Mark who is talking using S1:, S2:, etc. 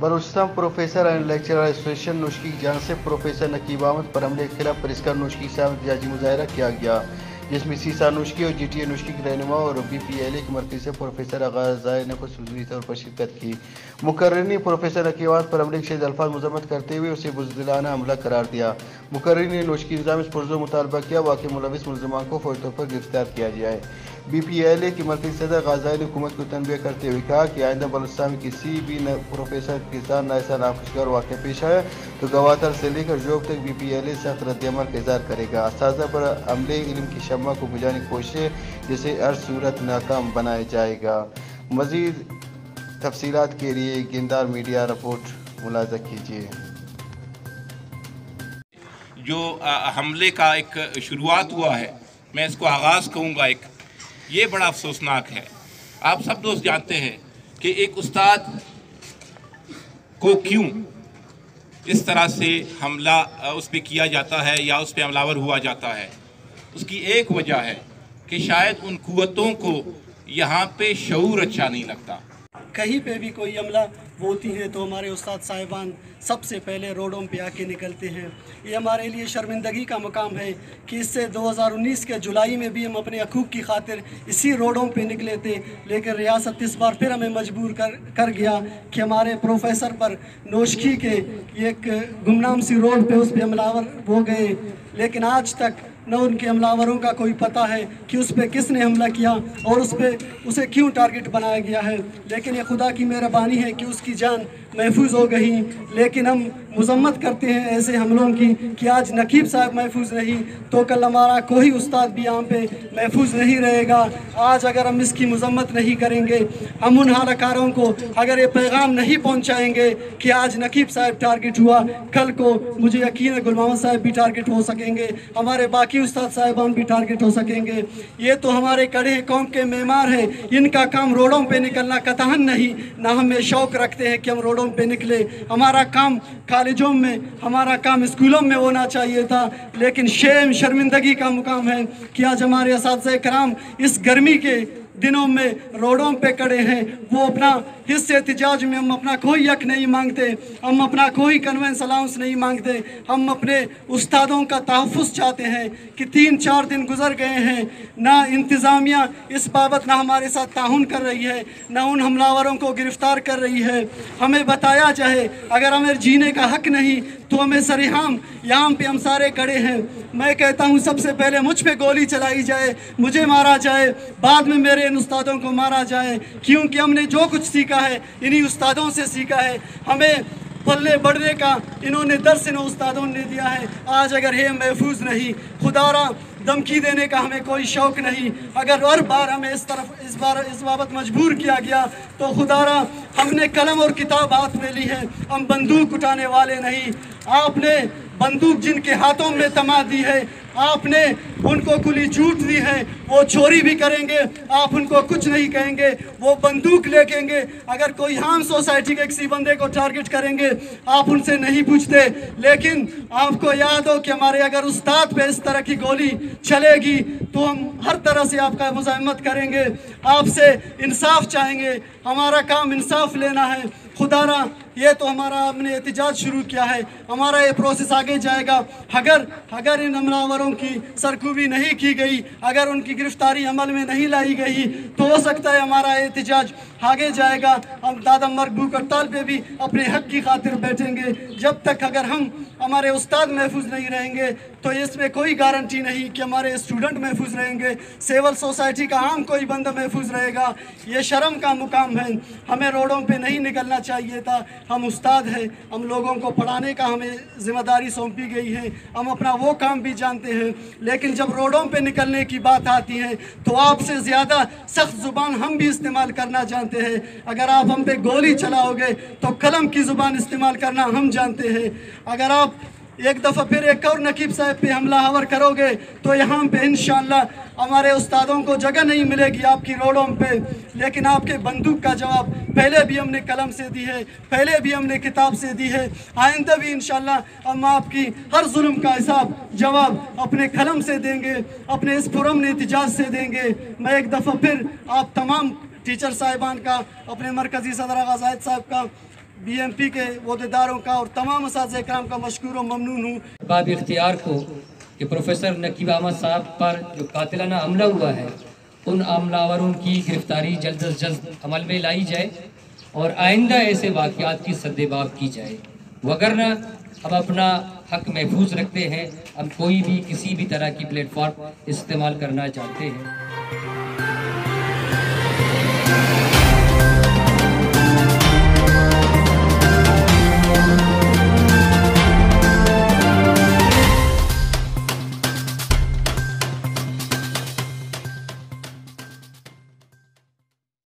S1: Balochistan professor and lecturer association Noshki की जानिब से प्रोफेसर नकीब अहमद पर हमले के खिलाफ परिस्कार नोशकी से एहतजाजी मुजाहरा किया गया, जिसमें सीसा नोशकी और जीटीए नोशकी के रहनुमा और BPLA के मरकज़ से प्रोफेसर आगाज़ ने खसूसी तौर पर शिरकत की। मुकर्रिर प्रोफेसर नकीब अहमद पर हमले के शदीद अल्फाज मज़म्मत करते हुए उसे बुज़दिलाना हमला करार दिया। मुकर्रिर ने नोशकी निज़ाम इस पुरज़ोर मुतालबा किया वाक़ई मुलविस मुलज़मान को फौरी तौर पर गिरफ्तार किया जाए। BPLA की मरकज़ी सदर गाज़ाई ने हुकूमत को तनबीह करते हुए कहा कि आइंदा बलूचिस्तान में किसी भी प्रोफेसर के साथ ऐसा नाखुशगवार वाक़या पेश आया तो गवादर से लेकर जोब तक BPLA सख्त रद्दअमल का इज़हार करेगा। असातिज़ा पर अमले इल्म की शम्मा को बुझाने की कोशिश जिसे हर सूरत नाकाम बनाया जाएगा। मज़ीद तफसीलात के लिए गिंदार मीडिया रिपोर्ट मुलाज़ा कीजिए।
S2: जो हमले का एक शुरुआत हुआ है, मैं इसको आगाज़ कहूँगा, ये बड़ा अफसोसनाक है। आप सब दोस्त जानते हैं कि एक उस्ताद को क्यों इस तरह से हमला उस पर किया जाता है या उस पर हमलावर हुआ जाता है। उसकी एक वजह है कि शायद उन कुव्वतों को यहाँ पे शऊर अच्छा नहीं लगता।
S3: कहीं पे भी कोई हमला होती है तो हमारे उस्ताद साहिबान सबसे पहले रोडों पे आके निकलते हैं। ये हमारे लिए शर्मिंदगी का मुकाम है कि इससे 2019 के जुलाई में भी हम अपने हकूक़ की खातिर इसी रोडों पे निकले थे, लेकिन रियासत इस बार फिर हमें मजबूर कर गया कि हमारे प्रोफेसर पर नोशकी के एक गुमनाम सी रोड पे उस पर हमलावर हो गए, लेकिन आज तक न उनके हमलावरों का कोई पता है कि उस पर किसने हमला किया और उसे क्यों टारगेट बनाया गया है। लेकिन ये खुदा की मेहरबानी है कि उसकी जान महफूज हो गई। लेकिन हम मज़म्मत करते हैं ऐसे हमलों की कि आज नकीब साहब महफूज नहीं तो कल हमारा कोई उस्ताद भी यहाँ पे महफूज नहीं रहेगा। आज अगर हम इसकी मज़म्मत नहीं करेंगे, हम उन हालाकारों को अगर ये पैगाम नहीं पहुँचाएँगे कि आज नकीब साहब टारगेट हुआ, कल को मुझे यकीन है गुल मोहम्मद साहब भी टारगेट हो सकेंगे, हमारे बाकी उस्ताद साहिबान भी टारगेट हो सकेंगे। ये तो हमारे कड़े कौम के मेमार हैं, इनका काम रोडों पे निकलना कतहन नहीं, ना हमें शौक़ रखते हैं कि हम रोडों पे निकले। हमारा काम कॉलेजों में, हमारा काम स्कूलों में होना चाहिए था, लेकिन शर्मिंदगी का मुकाम है कि आज हमारे असातिज़े कराम इस गर्मी के दिनों में रोडों पे खड़े हैं। वो अपना हिस्से एहतिजाज में हम अपना कोई हक नहीं मांगते, हम अपना कोई कन्वेंस अलाउंस नहीं मांगते, हम अपने उस्तादों का तहफ़्फ़ुज़ चाहते हैं कि 3-4 दिन गुजर गए हैं, ना इंतज़ामिया इस बाबत ना हमारे साथ ताउन कर रही है, ना उन हमलावरों को गिरफ़्तार कर रही है। हमें बताया जाए, अगर हमें जीने का हक नहीं तो हमें सरेआम यहाँ पे हम सारे खड़े हैं। मैं कहता हूँ सबसे पहले मुझ पे गोली चलाई जाए, मुझे मारा जाए, बाद में मेरे इन उस्तादों को मारा जाए, क्योंकि हमने जो कुछ सीखा है इन्हीं उस्तादों से सीखा है। हमें पल्ले बढ़ने का इन्होंने दर्स इन उस्तादों ने दिया है। आज अगर है महफूज नहीं, खुदारा धमकी देने का हमें कोई शौक़ नहीं। अगर हर बार हमें इस बाबत मजबूर किया गया तो खुदारा हमने कलम और किताब हाथ में ली है, हम बंदूक उठाने वाले नहीं। आपने बंदूक जिनके हाथों में थमा दी है, आपने उनको खुली छूट दी है, वो चोरी भी करेंगे, आप उनको कुछ नहीं कहेंगे, वो बंदूक लेकेंगे। अगर कोई हम सोसाइटी के किसी बंदे को टारगेट करेंगे, आप उनसे नहीं पूछते। लेकिन आपको याद हो कि हमारे अगर उस्ताद पे इस तरह की गोली चलेगी तो हम हर तरह से आपका मुज़ाहमत करेंगे, आपसे इंसाफ चाहेंगे। हमारा काम इंसाफ लेना है। खुदारा ये तो हमारा हमने एहतिजाज शुरू किया है, हमारा ये प्रोसेस आगे जाएगा। अगर इन हमलावरों की सरकूबी नहीं की गई, अगर उनकी गिरफ्तारी अमल में नहीं लाई गई तो हो सकता है हमारा एहतिजाज आगे जाएगा। हम दादा मरबूक हड़ताल पे भी अपने हक की खातिर बैठेंगे। जब तक अगर हमारे उस्ताद महफूज नहीं रहेंगे तो इसमें कोई गारंटी नहीं कि हमारे स्टूडेंट महफूज रहेंगे, सिविल सोसाइटी का आम कोई बंदा महफूज रहेगा। ये शर्म का मुकाम है, हमें रोडों पे नहीं निकलना चाहिए था। हम उस्ताद हैं, हम लोगों को पढ़ाने का हमें ज़िम्मेदारी सौंपी गई है, हम अपना वो काम भी जानते हैं। लेकिन जब रोडों पे निकलने की बात आती है तो आपसे ज़्यादा सख्त ज़ुबान हम भी इस्तेमाल करना जानते हैं। अगर आप हम पे गोली चलाओगे तो कलम की ज़ुबान इस्तेमाल करना हम जानते हैं। अगर आप एक दफ़ा फिर एक और नकीब साहब पे हमला आवर करोगे तो यहाँ पे इंशाअल्लाह हमारे उस्तादों को जगह नहीं मिलेगी आपकी रोडों पे। लेकिन आपके बंदूक का जवाब पहले भी हमने कलम से दी है, पहले भी हमने किताब से दी है, आइंदा भी इंशाअल्लाह हम आपकी हर जुल्म का हिसाब जवाब अपने कलम से देंगे, अपने इस पुरअमन एहतिजाज से देंगे। मैं एक दफ़ा फिर आप तमाम टीचर साहिबान का, अपने मरकज़ी सदर आगा ज़ाहिद साहब का BMP के अहदेदारों का और तमाम असातिज़े किराम का मशकूर और ममनून हूँ।
S4: बाब इख्तियार को कि प्रोफेसर नकीब अहमद साहब पर जो कातिलाना हमला हुआ है उन हमलावरों की गिरफ्तारी जल्द अज जल्द अमल में लाई जाए और आइंदा ऐसे वाक़यात की सद्देबाब की जाए, वगरना हम अपना हक महफूज रखते हैं, हम कोई भी किसी भी तरह की प्लेटफॉर्म इस्तेमाल करना चाहते हैं।